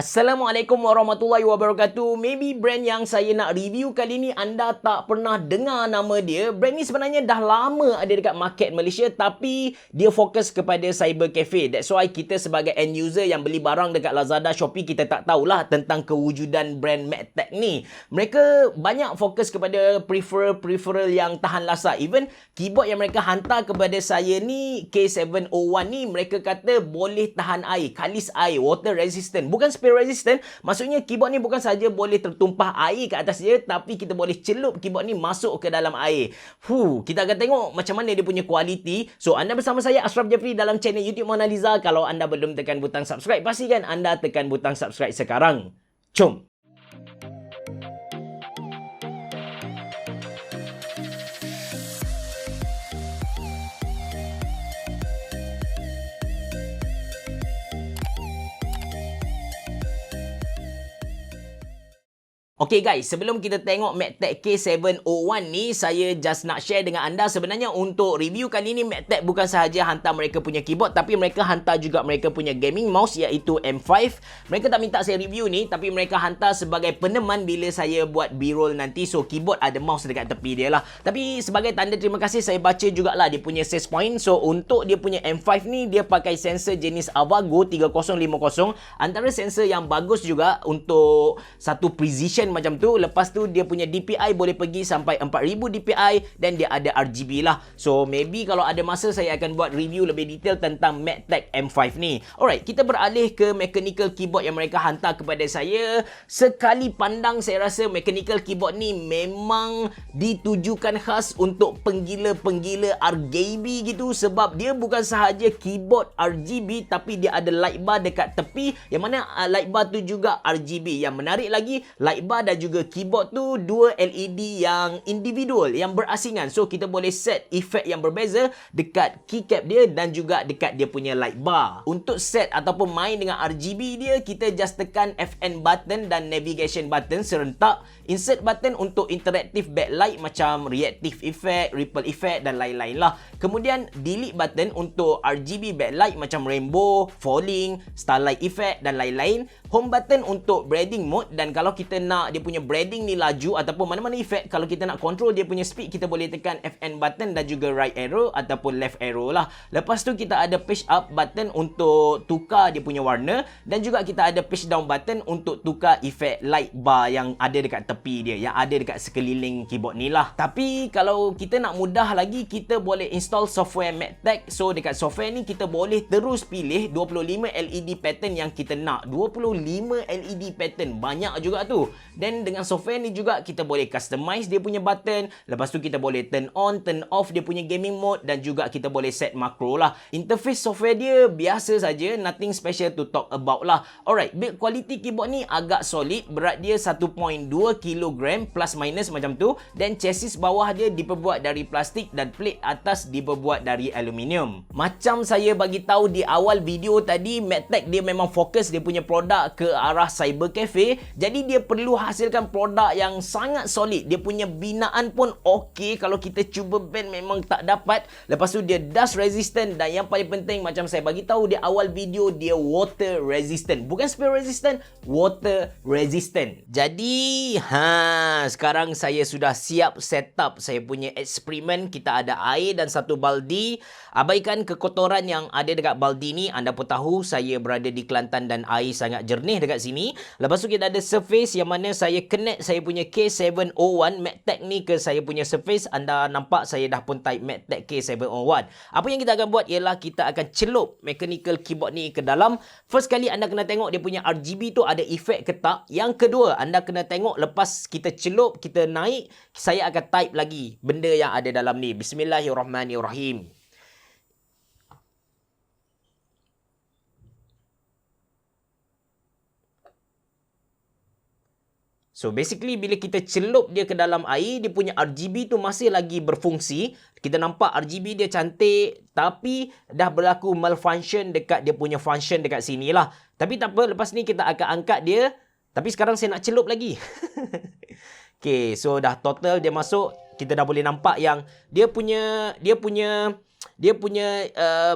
Assalamualaikum warahmatullahi wabarakatuh. Maybe brand yang saya nak review kali ni anda tak pernah dengar nama dia. Brand ni sebenarnya dah lama ada dekat market Malaysia tapi dia fokus kepada cyber cafe. That's why kita sebagai end user yang beli barang dekat Lazada, Shopee, kita tak tahulah tentang kewujudan brand MacTech ni. Mereka banyak fokus kepada peripheral yang tahan lasa. Even keyboard yang mereka hantar kepada saya ni, K701 ni, mereka kata boleh tahan air, kalis air, water resistant. Bukan spill resistant, maksudnya keyboard ni bukan saja boleh tertumpah air ke atas dia, tapi kita boleh celup keyboard ni masuk ke dalam air. Kita akan tengok macam mana dia punya kualiti. So, anda bersama saya Ashraf Jeffrey dalam channel YouTube Mona Lisa. Kalau anda belum tekan butang subscribe, pastikan anda tekan butang subscribe sekarang. Jom! Okay guys, sebelum kita tengok MacTech K701 ni, saya just nak share dengan anda sebenarnya untuk review kali ni MacTech bukan sahaja hantar mereka punya keyboard, tapi mereka hantar juga mereka punya gaming mouse iaitu M5. Mereka tak minta saya review ni, tapi mereka hantar sebagai peneman bila saya buat B-roll nanti. So keyboard ada mouse dekat tepi dia lah. Tapi sebagai tanda terima kasih, saya baca jugalah dia punya sales point. So untuk dia punya M5 ni, dia pakai sensor jenis Avago 3050. Antara sensor yang bagus juga untuk satu precision macam tu. Lepas tu dia punya DPI boleh pergi sampai 4000 DPI dan dia ada RGB lah. So maybe kalau ada masa saya akan buat review lebih detail tentang MacTech M5 ni. Alright, kita beralih ke mechanical keyboard yang mereka hantar kepada saya. Sekali pandang saya rasa mechanical keyboard ni memang ditujukan khas untuk penggila-penggila RGB gitu, sebab dia bukan sahaja keyboard RGB tapi dia ada light bar dekat tepi yang mana light bar tu juga RGB. Yang menarik lagi, light bar dan juga keyboard tu dua LED yang individual, yang berasingan. So kita boleh set efek yang berbeza dekat keycap dia dan juga dekat dia punya light bar. Untuk set ataupun main dengan RGB dia, kita just tekan FN button dan navigation button serentak. Insert button untuk interactive backlight macam reactive effect, ripple effect dan lain-lain lah. Kemudian delete button untuk RGB backlight macam rainbow, falling, starlight effect dan lain-lain. Home button untuk breathing mode, dan kalau kita nak dia punya breathing ni laju ataupun mana-mana effect, kalau kita nak control dia punya speed, kita boleh tekan FN button dan juga right arrow ataupun left arrow lah. Lepas tu kita ada page up button untuk tukar dia punya warna, dan juga kita ada page down button untuk tukar efek light bar yang ada dekat tepi dia, yang ada dekat sekeliling keyboard ni lah. Tapi kalau kita nak mudah lagi, kita boleh install software MacTech. So dekat software ni kita boleh terus pilih 25 LED pattern yang kita nak. 25 LED pattern, banyak juga tu. Dan dengan software ni juga kita boleh customize dia punya button. Lepas tu kita boleh turn on, turn off dia punya gaming mode, dan juga kita boleh set makro lah. Interface software dia biasa saja, nothing special to talk about lah. Alright, build quality keyboard ni agak solid. Berat dia 1.2 kg plus minus macam tu, dan chassis bawah dia diperbuat dari plastik dan plate atas diperbuat dari aluminium. Macam saya bagi tahu di awal video tadi, MacTech dia memang fokus dia punya produk ke arah cyber cafe. Jadi dia perlu hasilkan produk yang sangat solid. Dia punya binaan pun okey. Kalau kita cuba bend memang tak dapat. Lepas tu dia dust resistant, dan yang paling penting macam saya bagi tahu di awal video, dia water resistant. Bukan spill resistant, water resistant. Jadi sekarang saya sudah siap set up saya punya eksperimen. Kita ada air dan satu baldi. Abaikan kekotoran yang ada dekat baldi ni. Anda pun tahu saya berada di Kelantan dan air sangat jernih dekat sini. Lepas tu kita ada surface yang mana saya connect saya punya K701 MacTech ni ke saya punya surface. Anda nampak saya dah pun type MacTech K701. Apa yang kita akan buat ialah kita akan celup mechanical keyboard ni ke dalam. First kali anda kena tengok dia punya RGB tu ada efek ke tak. Yang kedua, anda kena tengok lepas kita celup, kita naik, saya akan type lagi benda yang ada dalam ni. Bismillahirrahmanirrahim. So basically bila kita celup dia ke dalam air, dia punya RGB tu masih lagi berfungsi. Kita nampak RGB dia cantik, tapi dah berlaku malfunction dekat dia punya function dekat sini lah. Tapi tak apa, lepas ni kita akan angkat dia. Tapi sekarang saya nak celup lagi. Okay, so dah total dia masuk. Kita dah boleh nampak yang dia punya dia punya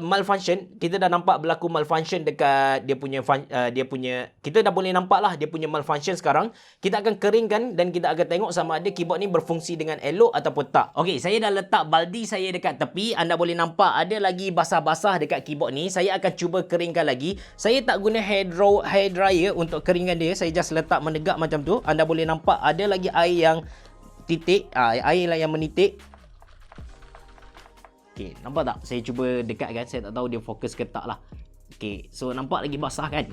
malfunction. Kita dah nampak berlaku malfunction dekat dia punya kita dah boleh nampak lah dia punya malfunction sekarang. Kita akan keringkan dan kita akan tengok sama ada keyboard ni berfungsi dengan elok ataupun tak. Okey, saya dah letak baldi saya dekat tepi. Anda boleh nampak ada lagi basah-basah dekat keyboard ni. Saya akan cuba keringkan lagi. Saya tak guna hair dryer untuk keringkan dia. Saya just letak menegak macam tu. Anda boleh nampak ada lagi air yang titik, air lah yang menitik. Okey, nampak tak? Saya cuba dekatkan. Saya tak tahu dia fokus ke tak lah. Okey, so nampak lagi basah kan?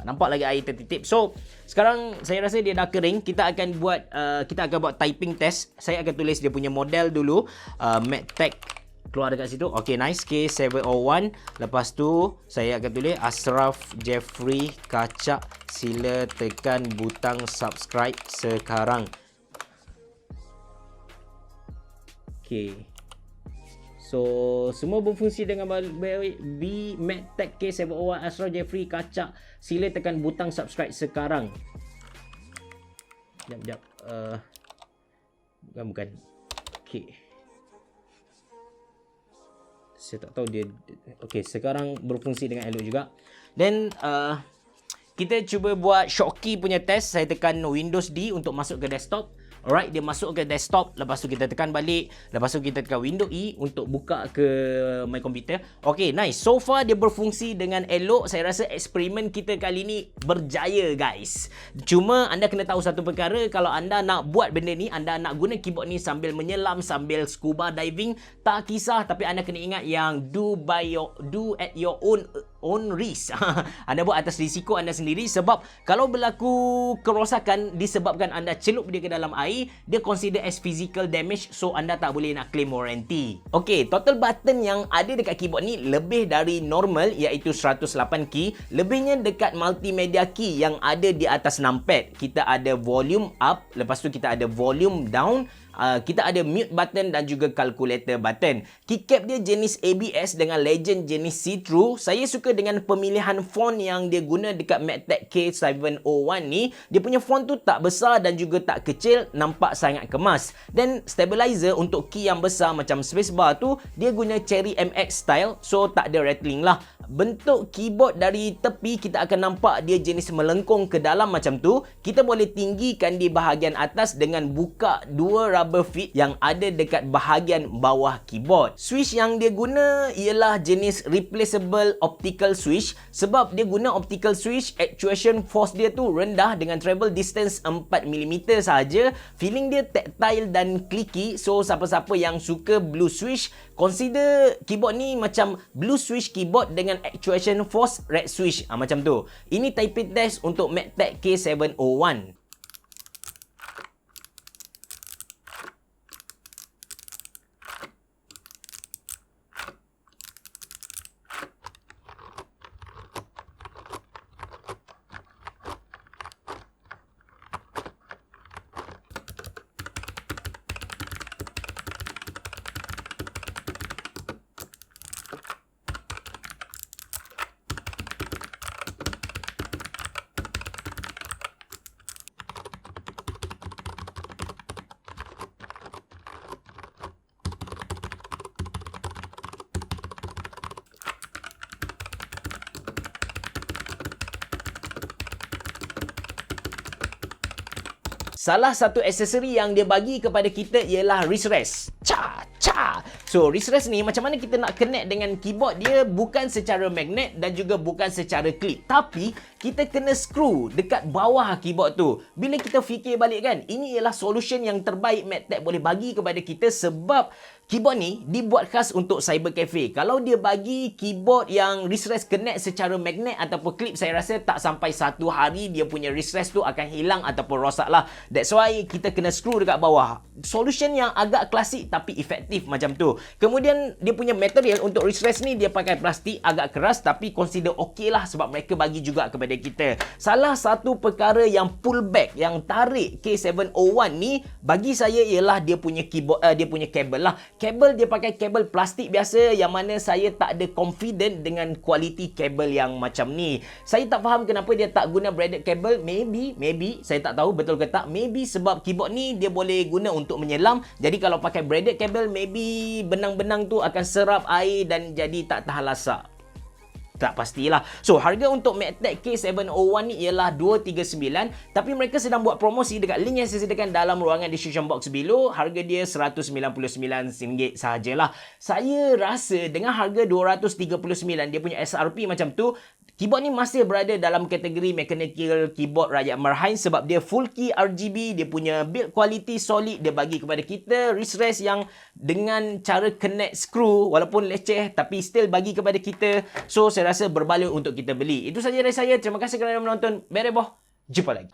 Nampak lagi air tertitip. So, sekarang saya rasa dia dah kering. Kita akan buat typing test. Saya akan tulis dia punya model dulu. MacTech keluar dekat situ. Okay, nice. K701. Lepas tu, saya akan tulis Ashraf Jeffrey Kacak. Sila tekan butang subscribe sekarang. Okay. So, semua berfungsi dengan baik. MacTech K701 Ashraf Jeffrey Kacak. Sila tekan butang subscribe sekarang. Sekejap. Bukan. Okay. Saya tak tahu dia. Okay, sekarang berfungsi dengan elok juga. Then, kita cuba buat Schottky punya test. Saya tekan Windows D untuk masuk ke desktop. Alright, dia masuk ke desktop. Lepas tu kita tekan balik. Lepas tu kita tekan Windows E untuk buka ke my computer. Okay, nice. So far dia berfungsi dengan elok. Saya rasa eksperimen kita kali ni berjaya, guys. Cuma anda kena tahu satu perkara. Kalau anda nak buat benda ni, anda nak guna keyboard ni sambil menyelam, sambil scuba diving, tak kisah. Tapi anda kena ingat yang do at your own risk. Anda buat atas risiko anda sendiri. Sebab kalau berlaku kerosakan disebabkan anda celup dia ke dalam air, dia consider as physical damage, so anda tak boleh nak claim warranty. Okay, total button yang ada dekat keyboard ni lebih dari normal, iaitu 108 key. Lebihnya dekat multimedia key yang ada di atas numpad. Kita ada volume up, lepas tu kita ada volume down, kita ada mute button dan juga calculator button. Keycap dia jenis ABS dengan Legend jenis see-through. Saya suka dengan pemilihan font yang dia guna dekat MacTech K701 ni. Dia punya font tu tak besar dan juga tak kecil, nampak sangat kemas. Dan stabilizer untuk key yang besar macam spacebar tu, dia guna Cherry MX style, so tak ada rattling lah. Bentuk keyboard dari tepi kita akan nampak dia jenis melengkung ke dalam macam tu. Kita boleh tinggikan di bahagian atas dengan buka dua rubber feet yang ada dekat bahagian bawah keyboard. Switch yang dia guna ialah jenis replaceable optical switch. Sebab dia guna optical switch, actuation force dia tu rendah dengan travel distance 4mm sahaja. Feeling dia tactile dan clicky. So siapa-siapa yang suka blue switch, consider keyboard ni macam blue switch keyboard dengan actuation force red switch. Macam tu. Ini typing test untuk MacTech K701. Salah satu aksesori yang dia bagi kepada kita ialah wrist rest. So, wrist rest ni macam mana kita nak connect dengan keyboard dia, bukan secara magnet dan juga bukan secara clip. Tapi, kita kena screw dekat bawah keyboard tu. Bila kita fikir balik kan, ini ialah solution yang terbaik MacTech boleh bagi kepada kita sebab keyboard ni dibuat khas untuk cyber cafe. Kalau dia bagi keyboard yang wrist rest connect secara magnet ataupun clip, saya rasa tak sampai 1 hari dia punya wrist rest tu akan hilang ataupun rosak lah. That's why kita kena screw dekat bawah. Solution yang agak klasik tapi efektif macam tu. Kemudian dia punya material untuk wrist rest ni dia pakai plastik agak keras tapi consider okey lah sebab mereka bagi juga kepada kepada kita. Salah satu perkara yang pullback, yang tarik K701 ni bagi saya ialah dia punya keyboard, dia punya kabel lah. Kabel dia pakai kabel plastik biasa yang mana saya tak ada confident dengan kualiti kabel yang macam ni. Saya tak faham kenapa dia tak guna braided kabel. Maybe saya tak tahu betul ke tak. Maybe sebab keyboard ni dia boleh guna untuk menyelam. Jadi kalau pakai braided kabel, maybe benang-benang tu akan serap air dan jadi tak tahan lasak. Tak pastilah. So, harga untuk MacTech K701 ni ialah 239, tapi mereka sedang buat promosi dekat link yang saya sediakan dalam ruangan description box below. Harga dia RM199 sahajalah. Saya rasa dengan harga 239 dia punya SRP macam tu, keyboard ni masih berada dalam kategori mechanical keyboard rakyat marhain sebab dia full key RGB, dia punya build quality solid, dia bagi kepada kita wrist rest yang dengan cara connect screw walaupun leceh tapi still bagi kepada kita. So, saya rasa berbaloi untuk kita beli. Itu saja dari saya. Terima kasih kerana menonton. Bereboh. Jumpa lagi.